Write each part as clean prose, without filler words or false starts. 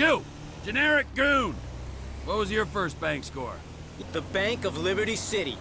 You! Generic goon! What was your first bank score? The Bank of Liberty City.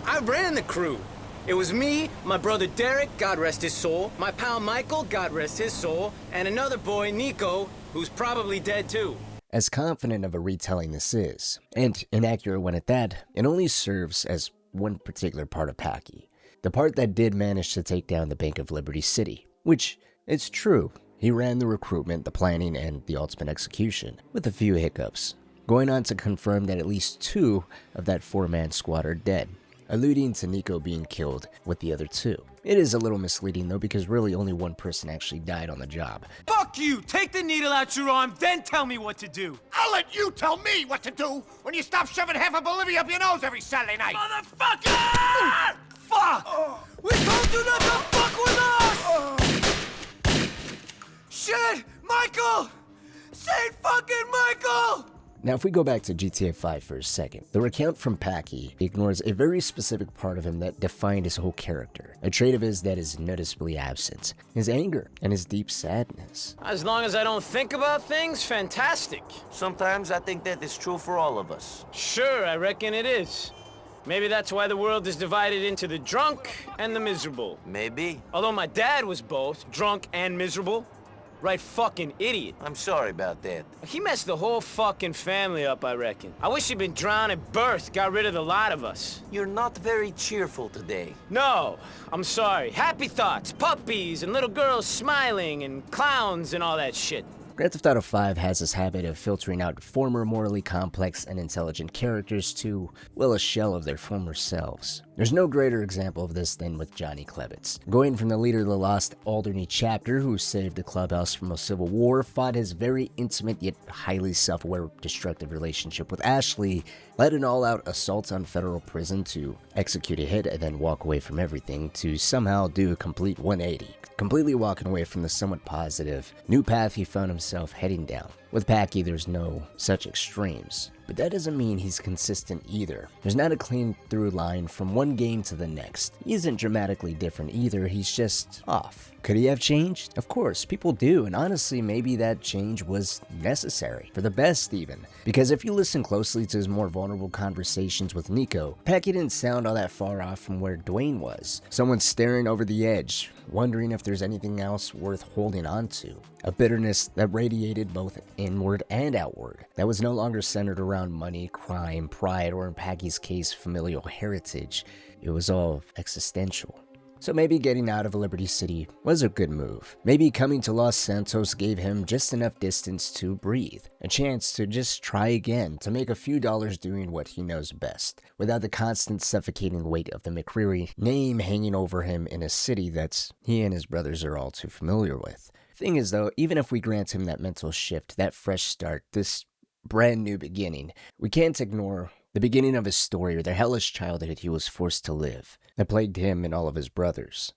I ran the crew. It was me, my brother Derek, God rest his soul, my pal Michael, God rest his soul, and another boy, Nico, who's probably dead too. As confident of a retelling this is, and inaccurate one at that, it only serves as one particular part of Packie. The part that did manage to take down the Bank of Liberty City, which, it's true, he ran the recruitment, the planning, and the ultimate execution, with a few hiccups, going on to confirm that at least 2 of that 4-man squad are dead, alluding to Nico being killed with the other 2. It is a little misleading though, because really only one person actually died on the job. Fuck you! Take the needle out your arm, then tell me what to do! I'll let you tell me what to do when you stop shoving half of Bolivia up your nose every Saturday night! Motherfucker! Fuck! We told you not to fuck with us! Shit! Michael! Saint fucking Michael! Now, if we go back to GTA 5 for a second, the recount from Packie ignores a very specific part of him that defined his whole character, a trait of his that is noticeably absent, his anger and his deep sadness. As long as I don't think about things, fantastic. Sometimes I think that is true for all of us. Sure, I reckon it is. Maybe that's why the world is divided into the drunk and the miserable. Maybe. Although my dad was both drunk and miserable. Right fucking idiot. I'm sorry about that. He messed the whole fucking family up, I reckon. I wish he'd been drowned at birth, got rid of the lot of us. You're not very cheerful today. No, I'm sorry. Happy thoughts, puppies, and little girls smiling, and clowns and all that shit. Grand Theft Auto 5 has this habit of filtering out former morally complex and intelligent characters to, well, a shell of their former selves. There's no greater example of this than with Johnny Klebitz. Going from the leader of the Lost Alderney chapter, who saved the clubhouse from a civil war, fought his very intimate yet highly self-aware destructive relationship with Ashley, led an all-out assault on federal prison to execute a hit and then walk away from everything, to somehow do a complete 180, completely walking away from the somewhat positive new path he found himself heading down. With Packie, there's no such extremes, but that doesn't mean he's consistent either. There's not a clean through line from one game to the next. He isn't dramatically different either, he's just off. Could he have changed? Of course, people do, and honestly, maybe that change was necessary, for the best even. Because if you listen closely to his more vulnerable conversations with Nico, Packie didn't sound all that far off from where Dwayne was. Someone staring over the edge, wondering if there's anything else worth holding on to. A bitterness that radiated both inward and outward, that was no longer centered around money, crime, pride, or in Packie's case, familial heritage. It was all existential. So maybe getting out of Liberty City was a good move. Maybe coming to Los Santos gave him just enough distance to breathe, a chance to just try again, to make a few dollars doing what he knows best, without the constant suffocating weight of the McReary name hanging over him in a city that he and his brothers are all too familiar with. Thing is though, even if we grant him that mental shift, that fresh start, this brand new beginning, we can't ignore the beginning of his story or the hellish childhood he was forced to live that plagued him and all of his brothers.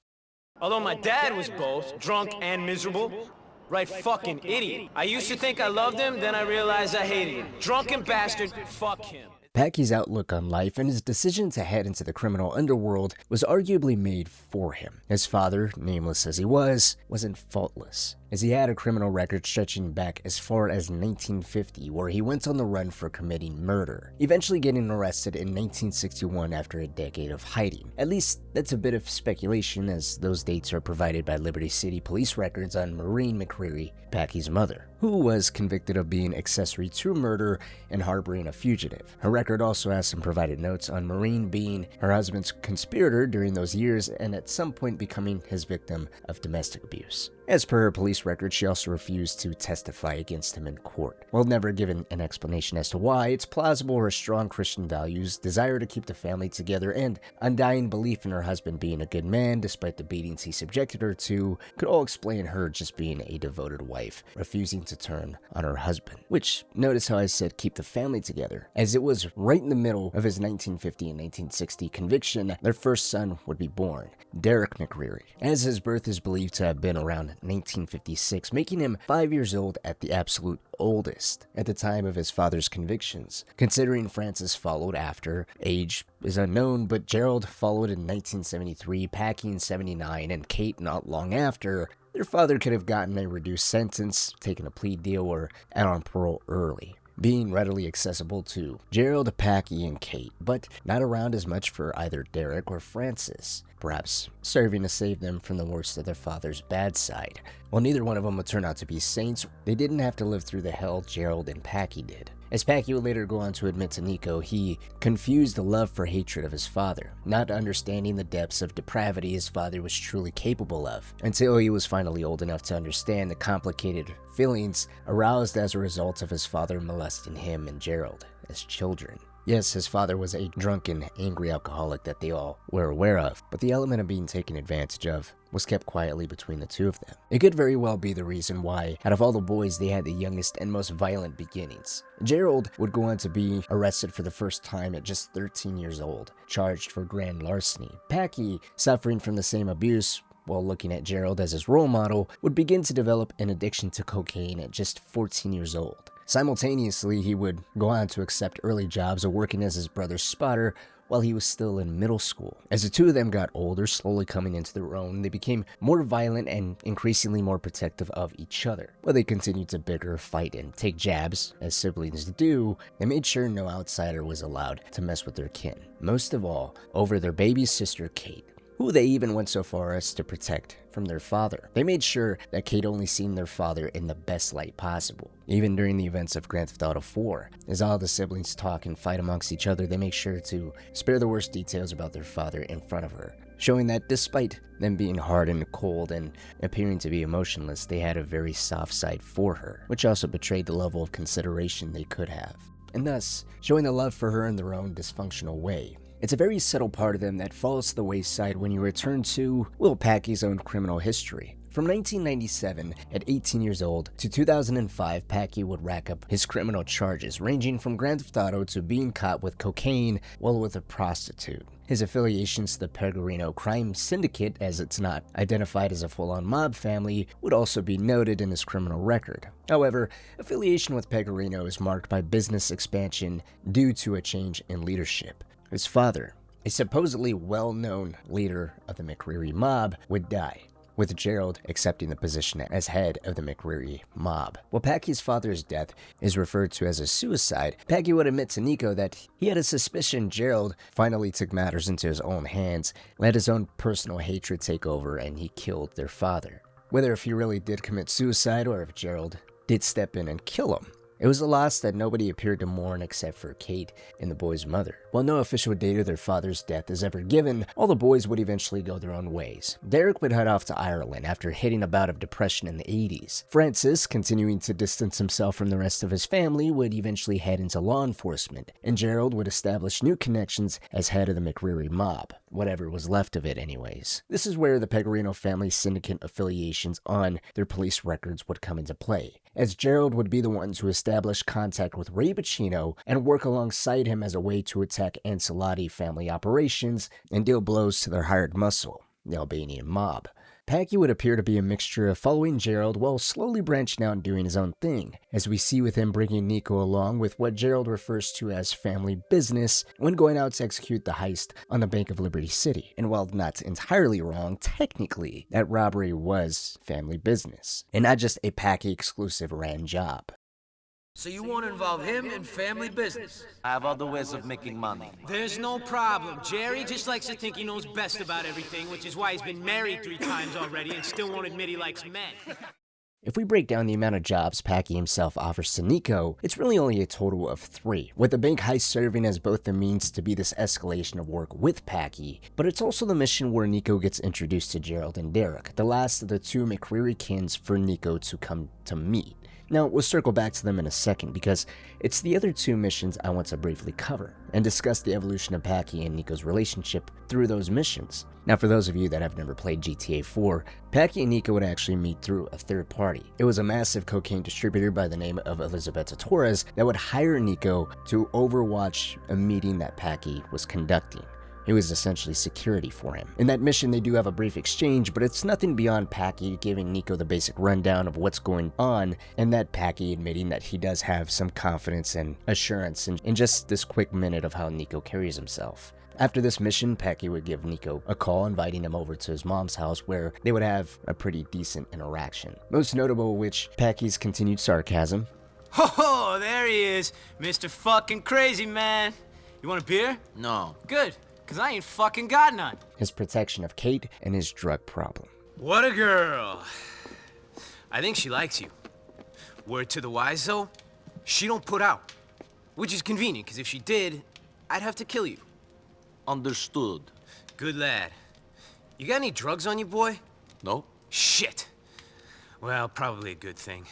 Although my dad was both drunk and miserable, right fucking idiot. I used to think I loved him, then I realized I hated him. Drunken bastard, fuck him. Packie's outlook on life and his decision to head into the criminal underworld was arguably made for him. His father, nameless as he wasn't faultless, as he had a criminal record stretching back as far as 1950, where he went on the run for committing murder, eventually getting arrested in 1961 after a decade of hiding. At least that's a bit of speculation, as those dates are provided by Liberty City police records on Maureen McReary, Packie's mother, who was convicted of being accessory to murder and harboring a fugitive. Her record also has some provided notes on Maureen being her husband's conspirator during those years and at some point becoming his victim of domestic abuse. As per her police record, she also refused to testify against him in court. While never given an explanation as to why, it's plausible her strong Christian values, desire to keep the family together, and undying belief in her husband being a good man despite the beatings he subjected her to could all explain her just being a devoted wife, refusing to turn on her husband. Which, notice how I said keep the family together, as it was right in the middle of his 1950 and 1960 conviction their first son would be born, Derek McReary, as his birth is believed to have been around 1956, making him 5 years old at the absolute oldest at the time of his father's convictions. Considering Francis followed after, age is unknown, but Gerald followed in 1973, Packie in 79, and Kate not long after. their father could have gotten a reduced sentence, taken a plea deal, or out on parole early, being readily accessible to Gerald, Packie, and Kate, but not around as much for either Derek or Francis, perhaps serving to save them from the worst of their father's bad side. While neither one of them would turn out to be saints, they didn't have to live through the hell Gerald and Packie did. As Packie would later go on to admit to Nico, he confused the love for hatred of his father, not understanding the depths of depravity his father was truly capable of, until he was finally old enough to understand the complicated feelings aroused as a result of his father molesting him and Gerald as children. Yes, his father was a drunken, angry alcoholic that they all were aware of, but the element of being taken advantage of was kept quietly between the two of them. It could very well be the reason why, out of all the boys, they had the youngest and most violent beginnings. Gerald would go on to be arrested for the first time at just 13 years old, charged for grand larceny. Packie, suffering from the same abuse, while looking at Gerald as his role model, would begin to develop an addiction to cocaine at just 14 years old. Simultaneously, he would go on to accept early jobs of working as his brother's spotter while he was still in middle school. As the two of them got older, slowly coming into their own, they became more violent and increasingly more protective of each other. While they continued to bicker, fight, and take jabs, as siblings do, they made sure no outsider was allowed to mess with their kin. Most of all, over their baby sister, Kate, who they even went so far as to protect from their father. They made sure that Kate only seen their father in the best light possible. Even during the events of Grand Theft Auto 4, as all the siblings talk and fight amongst each other, they make sure to spare the worst details about their father in front of her, showing that despite them being hard and cold and appearing to be emotionless, they had a very soft side for her, which also betrayed the level of consideration they could have, and thus showing the love for her in their own dysfunctional way. It's a very subtle part of them that falls to the wayside when you return to Will Packie's own criminal history. From 1997, at 18 years old, to 2005, Packie would rack up his criminal charges, ranging from Grand Theft Auto to being caught with cocaine while with a prostitute. His affiliations to the Pellegrino crime syndicate, as it's not identified as a full-on mob family, would also be noted in his criminal record. However, affiliation with Pellegrino is marked by business expansion due to a change in leadership. His father, a supposedly well-known leader of the McReary mob, would die, with Gerald accepting the position as head of the McReary mob. While Packie's father's death is referred to as a suicide, Packie would admit to Nico that he had a suspicion Gerald finally took matters into his own hands, let his own personal hatred take over, and he killed their father. Whether if he really did commit suicide or if Gerald did step in and kill him, it was a loss that nobody appeared to mourn except for Kate and the boy's mother. While no official date of their father's death is ever given, all the boys would eventually go their own ways. Derek would head off to Ireland after hitting a bout of depression in the 80s. Francis, continuing to distance himself from the rest of his family, would eventually head into law enforcement, and Gerald would establish new connections as head of the McReary mob, whatever was left of it anyways. This is where the Pellegrino family syndicate affiliations on their police records would come into play, as Gerald would be the one to establish contact with Ray Pacino and work alongside him as a way to attack Ancelotti family operations and deal blows to their hired muscle, the Albanian mob. Packie would appear to be a mixture of following Gerald while slowly branching out and doing his own thing, as we see with him bringing Nico along with what Gerald refers to as family business when going out to execute the heist on the Bank of Liberty City. And while not entirely wrong, technically, that robbery was family business, and not just a Packie exclusive ran job. So you want to involve him in family business? I have other ways of making money. There's no problem. Jerry just likes to think he knows best about everything, which is why he's been married 3 times already and still won't admit he likes men. If we break down the amount of jobs Packie himself offers to Nico, it's really only a total of 3, with the bank heist serving as both the means to be this escalation of work with Packie, but it's also the mission where Nico gets introduced to Gerald and Derek, the last of the 2 McReary kins for Nico to come to meet. Now, we'll circle back to them in a second because it's the other 2 missions I want to briefly cover and discuss the evolution of Packie and Nico's relationship through those missions. Now, for those of you that have never played GTA 4, Packie and Nico would actually meet through a third party. It was a massive cocaine distributor by the name of Elizabeth Torres that would hire Nico to overwatch a meeting that Packie was conducting. It was essentially security for him. In that mission, they do have a brief exchange, but it's nothing beyond Packie giving Nico the basic rundown of what's going on, and that Packie admitting that he does have some confidence and assurance in just this quick minute of how Nico carries himself. After this mission, Packie would give Nico a call inviting him over to his mom's house where they would have a pretty decent interaction. Most notable of which, Packie's continued sarcasm. Oh, there he is, Mr. Fucking Crazy Man. You want a beer? No. Good, because I ain't fucking got none. His protection of Kate and his drug problem. What a girl. I think she likes you. Word to the wise, though, she don't put out. Which is convenient, because if she did, I'd have to kill you. Understood. Good lad. You got any drugs on you, boy? No? Shit. Well, probably a good thing.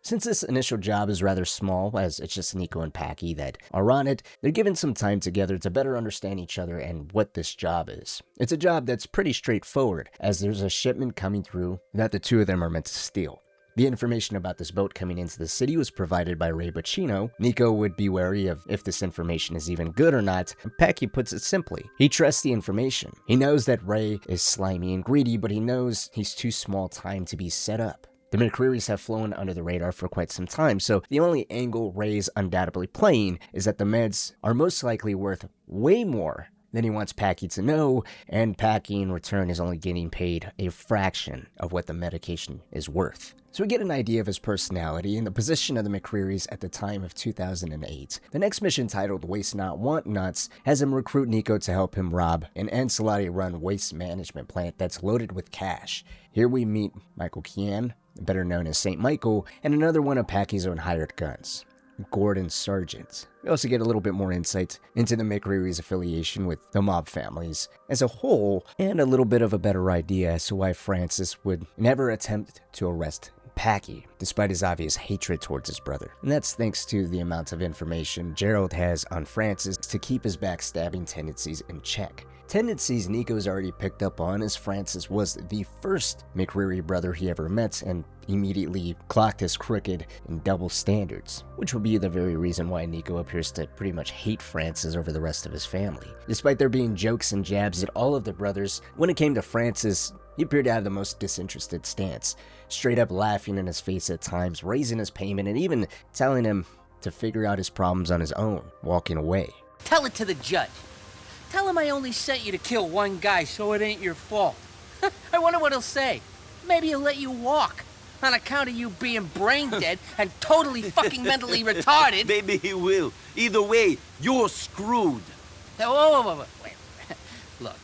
Since this initial job is rather small, as it's just Nico and Packie that are on it, they're given some time together to better understand each other and what this job is. It's a job that's pretty straightforward, as there's a shipment coming through that the two of them are meant to steal. The information about this boat coming into the city was provided by Ray Bacino. Nico would be wary of if this information is even good or not, and Packie puts it simply. He trusts the information. He knows that Ray is slimy and greedy, but he knows he's too small time to be set up. The McRearys have flown under the radar for quite some time, so the only angle Ray's undoubtedly playing is that the meds are most likely worth way more than he wants Packie to know, and Packie in return is only getting paid a fraction of what the medication is worth. So we get an idea of his personality and the position of the McRearys at the time of 2008. The next mission, titled Waste Not Want Nots, has him recruit Nico to help him rob an Ancelotti-run waste management plant that's loaded with cash. Here we meet Michael Kian, better known as St. Michael, and another one of Packie's own hired guns, Gordon Sargent. We also get a little bit more insight into the McReary's affiliation with the mob families as a whole, and a little bit of a better idea as to why Francis would never attempt to arrest Packie, despite his obvious hatred towards his brother. And that's thanks to the amount of information Gerald has on Francis to keep his backstabbing tendencies in check. Tendencies Nico's already picked up on, as Francis was the first McReary brother he ever met and immediately clocked his crooked and double standards, which will be the very reason why Nico appears to pretty much hate Francis over the rest of his family. Despite there being jokes and jabs at all of the brothers, when it came to Francis, he appeared to have the most disinterested stance, straight up laughing in his face at times, raising his payment, and even telling him to figure out his problems on his own, walking away. Tell it to the judge. Tell him I only sent you to kill one guy, so it ain't your fault. I wonder what he'll say. Maybe he'll let you walk, on account of you being brain dead and totally fucking mentally retarded. Maybe he will. Either way, you're screwed. Whoa. Wait. Look.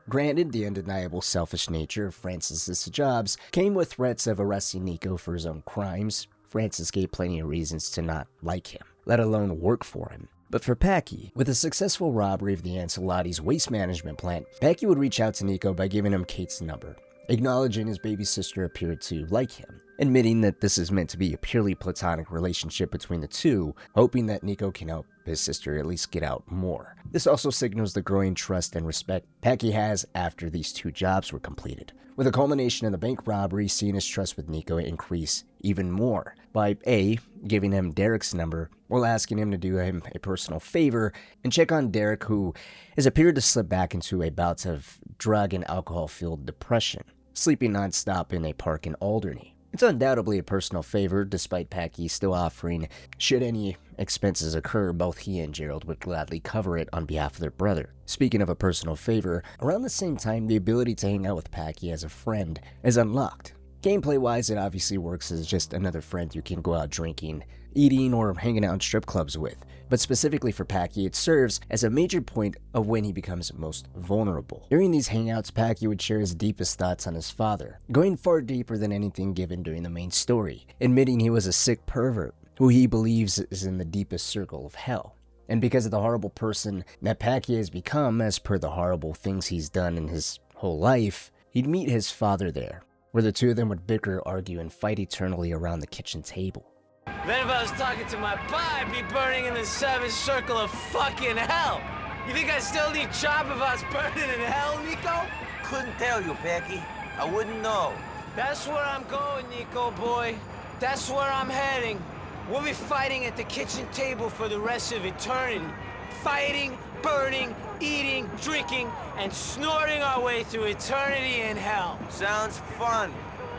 Granted, the undeniable selfish nature of Francis's jobs came with threats of arresting Nico for his own crimes. Francis gave plenty of reasons to not like him, let alone work for him. But for Packie, with a successful robbery of the Ancelotti's waste management plant, Packie would reach out to Nico by giving him Kate's number, acknowledging his baby sister appeared to like him, admitting that this is meant to be a purely platonic relationship between the two, hoping that Nico can help his sister at least get out more. This also signals the growing trust and respect Packie has after these two jobs were completed, with the culmination of the bank robbery seeing his trust with Nico increase even more by A, giving him Derek's number while asking him to do him a personal favor and check on Derek, who has appeared to slip back into a bout of drug and alcohol-fueled depression, sleeping nonstop in a park in Alderney. It's undoubtedly a personal favor, despite Packie still offering, should any expenses occur, both he and Gerald would gladly cover it on behalf of their brother. Speaking of a personal favor, around the same time, the ability to hang out with Packie as a friend is unlocked. Gameplay-wise, it obviously works as just another friend you can go out drinking, eating, or hanging out in strip clubs with. But specifically for Packie, it serves as a major point of when he becomes most vulnerable. During these hangouts, Packie would share his deepest thoughts on his father, going far deeper than anything given during the main story, admitting he was a sick pervert, who he believes is in the deepest circle of hell. And because of the horrible person that Packie has become, as per the horrible things he's done in his whole life, he'd meet his father there, where the two of them would bicker, argue, and fight eternally around the kitchen table. Then if I was talking to my pa, I'd be burning in the seventh circle of fucking hell. You think I still need chop if I was burning in hell, Nico? Couldn't tell you, Packie. I wouldn't know. That's where I'm going, Nico boy. That's where I'm heading. We'll be fighting at the kitchen table for the rest of eternity. Fighting, burning, eating, drinking, and snorting our way through eternity in hell. Sounds fun.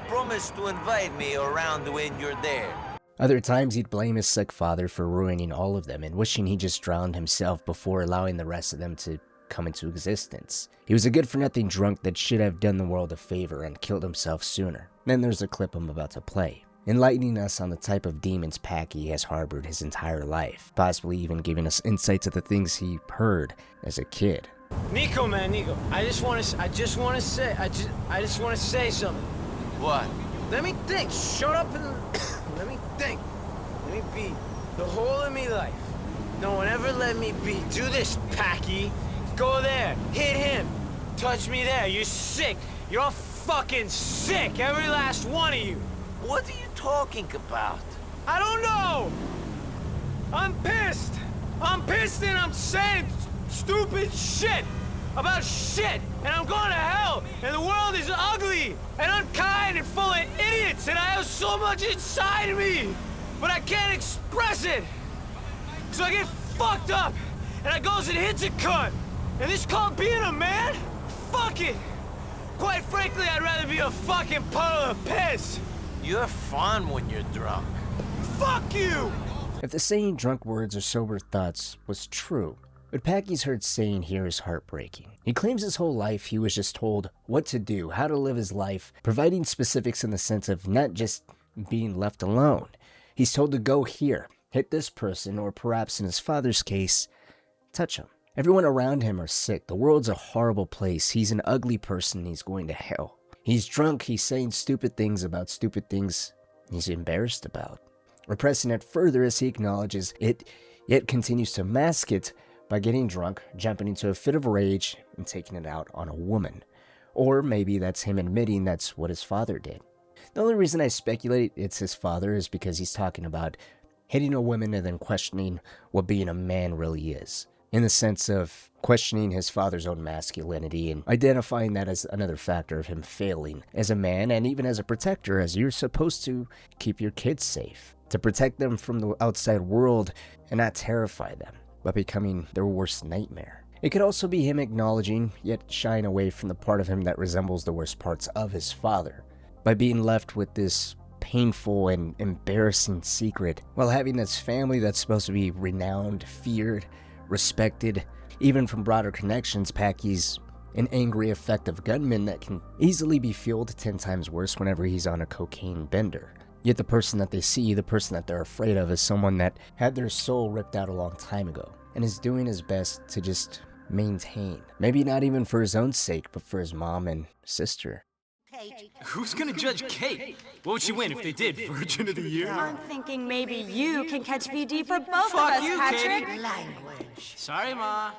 Promise to invite me around when you're there. Other times he'd blame his sick father for ruining all of them and wishing he just drowned himself before allowing the rest of them to come into existence. He was a good-for-nothing drunk that should have done the world a favor and killed himself sooner. Then there's a clip I'm about to play, enlightening us on the type of demons Packie has harbored his entire life, possibly even giving us insights of the things he heard as a kid. Nico, man, Nico, I just want to say something. What? Let me think. Shut up and let me think. Let me be the whole of me life. No one ever let me be. Do this, Packie. Go there. Hit him. Touch me there. You're sick. You're all fucking sick. Every last one of you. What are you talking about? I don't know. I'm pissed. I'm pissed and I'm saying stupid shit about shit. And I'm going to hell. And the world is ugly and unkind and full of idiots. And I have so much inside of me. But I can't express it. So I get fucked up. And I goes and hits a cunt. And this called being a man? Fuck it. Quite frankly, I'd rather be a fucking puddle of piss. You're fun when you're drunk. Fuck you! If the saying drunk words are sober thoughts was true, what Packie's heard saying here is heartbreaking. He claims his whole life he was just told what to do, how to live his life, providing specifics in the sense of not just being left alone. He's told to go here, hit this person, or perhaps in his father's case, touch him. Everyone around him are sick. The world's a horrible place. He's an ugly person. He's going to hell. He's drunk. He's saying stupid things about stupid things he's embarrassed about. Repressing it further as he acknowledges it, yet continues to mask it by getting drunk, jumping into a fit of rage, and taking it out on a woman. Or maybe that's him admitting that's what his father did. The only reason I speculate it's his father is because he's talking about hitting a woman and then questioning what being a man really is, in the sense of questioning his father's own masculinity and identifying that as another factor of him failing as a man and even as a protector, as you're supposed to keep your kids safe, to protect them from the outside world and not terrify them, but becoming their worst nightmare. It could also be him acknowledging, yet shying away from the part of him that resembles the worst parts of his father, by being left with this painful and embarrassing secret, while having this family that's supposed to be renowned, feared, respected. Even from broader connections, Packie's an angry, effective gunman that can easily be fueled 10 times worse whenever he's on a cocaine bender. Yet the person that they see, the person that they're afraid of, is someone that had their soul ripped out a long time ago and is doing his best to just maintain. Maybe not even for his own sake, but for his mom and sister. Who's gonna judge Kate? What would she win if they did? Virgin of the Year? I'm thinking maybe you can catch VD for both Fuck of us, you, Patrick. Katie. Language. Sorry, Ma.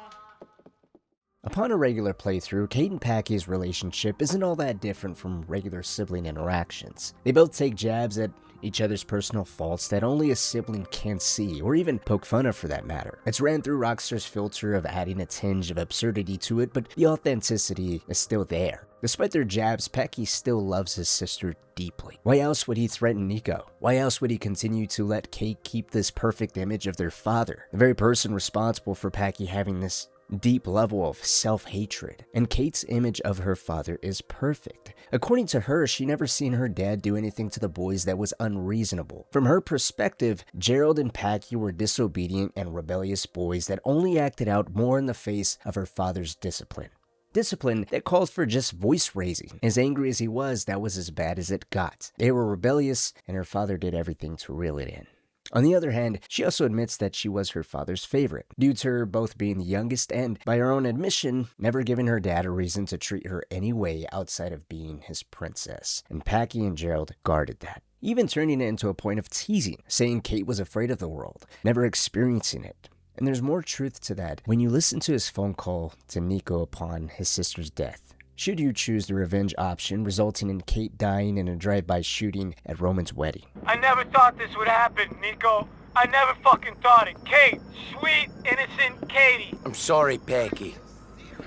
Upon a regular playthrough, Kate and Packie's relationship isn't all that different from regular sibling interactions. They both take jabs at each other's personal faults that only a sibling can see, or even poke fun of for that matter. It's ran through Rockstar's filter of adding a tinge of absurdity to it, but the authenticity is still there. Despite their jabs, Packie still loves his sister deeply. Why else would he threaten Nico? Why else would he continue to let Kate keep this perfect image of their father? The very person responsible for Packie having this deep level of self-hatred. And Kate's image of her father is perfect. According to her, she never seen her dad do anything to the boys that was unreasonable. From her perspective, Gerald and Packie were disobedient and rebellious boys that only acted out more in the face of her father's discipline. Discipline that calls for just voice raising. As angry as he was, that was as bad as it got. They were rebellious, and her father did everything to reel it in. On the other hand, she also admits that she was her father's favorite, due to her both being the youngest and, by her own admission, never giving her dad a reason to treat her any way outside of being his princess. And Packie and Gerald guarded that, even turning it into a point of teasing, saying Kate was afraid of the world, never experiencing it. And there's more truth to that when you listen to his phone call to Nico upon his sister's death. Should you choose the revenge option, resulting in Kate dying in a drive-by shooting at Roman's wedding. I never thought this would happen, Nico. I never fucking thought it. Kate, sweet, innocent Katie. I'm sorry, Packie.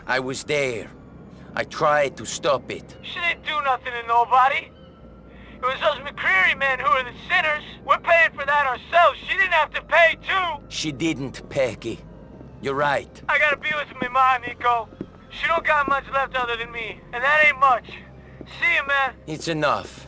I was there. I tried to stop it. She didn't do nothing to nobody. It was those McReary men who are the sinners. We're paying for that ourselves. She didn't have to pay, too. She didn't, Packie. You're right. I gotta be with my mom, Nico. She don't got much left other than me, and that ain't much. See you, man. It's enough.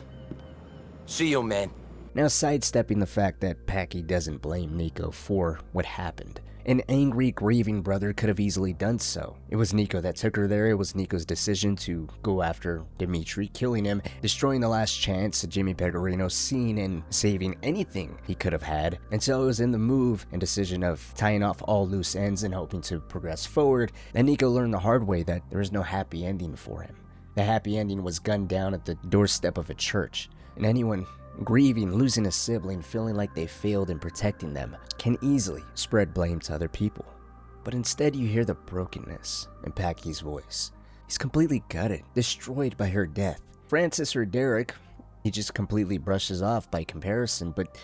See you, man. Now sidestepping the fact that Packie doesn't blame Nico for what happened, An angry, grieving brother could have easily done so. It was Nico that took her there. It was Nico's decision to go after Dimitri, killing him, destroying the last chance at Jimmy Pecorino, seeing and saving anything he could have had. And so it was in the move and decision of tying off all loose ends and hoping to progress forward that Nico learned the hard way that there was no happy ending for him. The happy ending was gunned down at the doorstep of a church, and anyone grieving, losing a sibling, feeling like they failed in protecting them, can easily spread blame to other people. But instead you hear the brokenness in Packie's voice. He's completely gutted, destroyed by her death. Francis or Derek, he just completely brushes off by comparison, but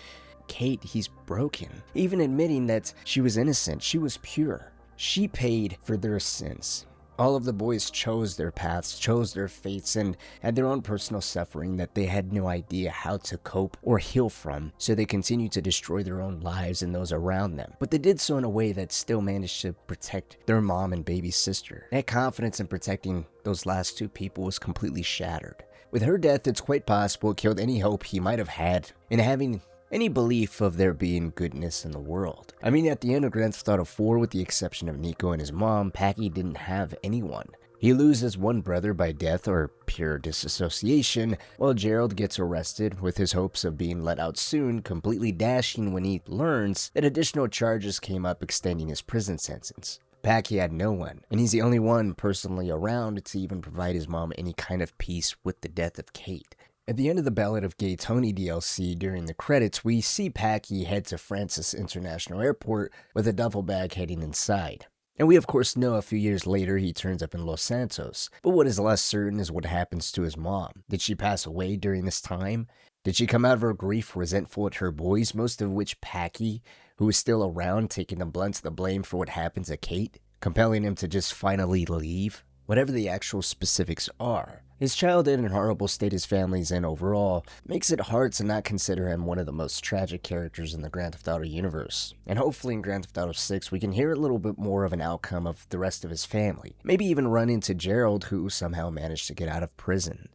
Kate, he's broken. Even admitting that she was innocent, she was pure. She paid for their sins. All of the boys chose their paths, chose their fates, and had their own personal suffering that they had no idea how to cope or heal from, so they continued to destroy their own lives and those around them. But they did so in a way that still managed to protect their mom and baby sister. That confidence in protecting those last two people was completely shattered. With her death, it's quite possible it killed any hope he might have had in having any belief of there being goodness in the world. I mean, at the end of Grand Theft Auto 4, with the exception of Nico and his mom, Packie didn't have anyone. He loses one brother by death or pure disassociation, while Gerald gets arrested with his hopes of being let out soon, completely dashing when he learns that additional charges came up extending his prison sentence. Packie had no one, and he's the only one personally around to even provide his mom any kind of peace with the death of Kate. At the end of the Ballad of Gay Tony DLC, during the credits, we see Packie head to Francis International Airport with a duffel bag heading inside. And we of course know a few years later he turns up in Los Santos, but what is less certain is what happens to his mom. Did she pass away during this time? Did she come out of her grief resentful at her boys, most of which Packie, who is still around, taking the blunt of the blame for what happens to Kate, compelling him to just finally leave? Whatever the actual specifics are, his childhood and horrible state his family's in overall makes it hard to not consider him one of the most tragic characters in the Grand Theft Auto universe. And hopefully in Grand Theft Auto 6 we can hear a little bit more of an outcome of the rest of his family. Maybe even run into Gerald, who somehow managed to get out of prison.